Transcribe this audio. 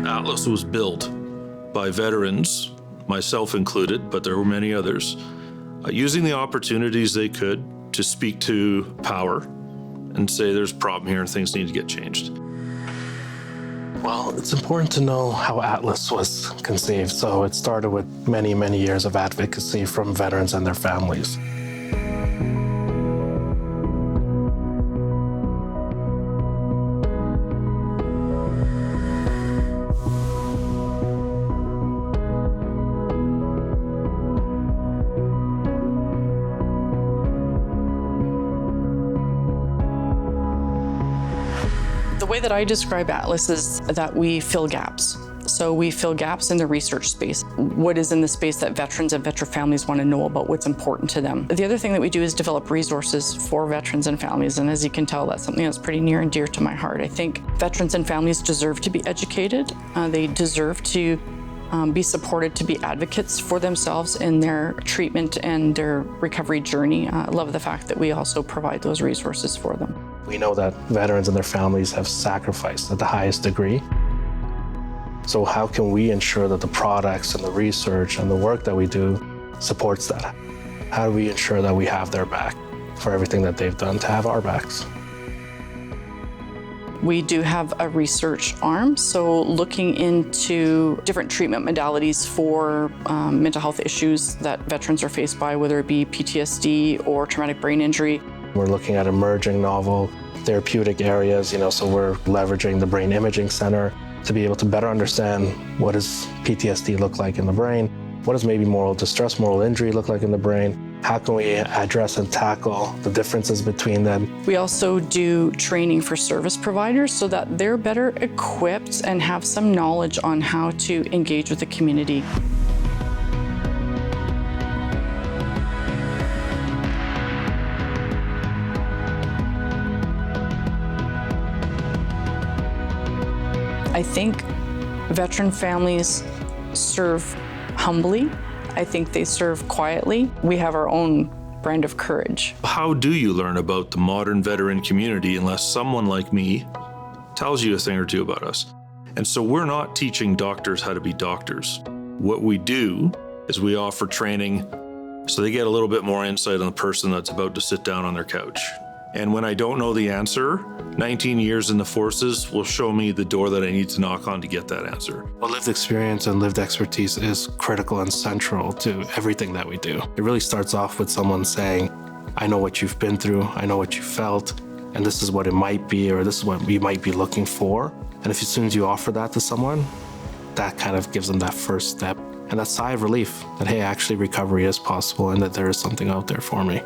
Atlas was built by veterans, myself included, but there were many others, using the opportunities they could to speak to power and say there's a problem here and things need to get changed. Well, it's important to know how Atlas was conceived. So it started with many, many years of advocacy from veterans and their families. The way that I describe Atlas is that we fill gaps. So we fill gaps in the research space. What is in the space that veterans and veteran families want to know about, what's important to them. The other thing that we do is develop resources for veterans and families. And as you can tell, that's something that's pretty near and dear to my heart. I think veterans and families deserve to be educated. They deserve to be supported to be advocates for themselves in their treatment and their recovery journey. I love the fact that we also provide those resources for them. We know that veterans and their families have sacrificed at the highest degree. So how can we ensure that the products and the research and the work that we do supports that? How do we ensure that we have their back for everything that they've done to have our backs? We do have a research arm, so looking into different treatment modalities for mental health issues that veterans are faced by, whether it be PTSD or traumatic brain injury. We're looking at emerging novel therapeutic areas, so we're leveraging the Brain Imaging Center to be able to better understand what does PTSD look like in the brain, what does maybe moral distress, moral injury look like in the brain, how can we address and tackle the differences between them. We also do training for service providers so that they're better equipped and have some knowledge on how to engage with the community. I think veteran families serve humbly. I think they serve quietly. We have our own brand of courage. How do you learn about the modern veteran community unless someone like me tells you a thing or two about us? And so we're not teaching doctors how to be doctors. What we do is we offer training so they get a little bit more insight on the person that's about to sit down on their couch. And when I don't know the answer, 19 years in the forces will show me the door that I need to knock on to get that answer. Well, lived experience and lived expertise is critical and central to everything that we do. It really starts off with someone saying, I know what you've been through, I know what you felt, and this is what it might be, or this is what you might be looking for. And if as soon as you offer that to someone, that kind of gives them that first step and that sigh of relief that, hey, actually recovery is possible and that there is something out there for me.